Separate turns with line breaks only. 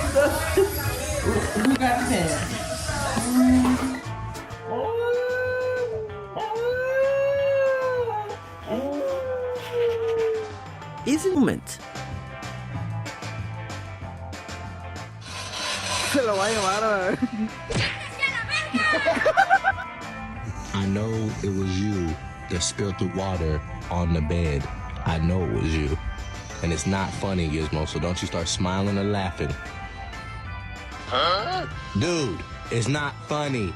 Who got the pen?
Is a moment. Se lo va a llevar a ver.
I know it was you that spilled the water on the bed. I know it was you. And it's not funny, Gizmo, so don't you start smiling or laughing. Huh? Dude, it's not funny.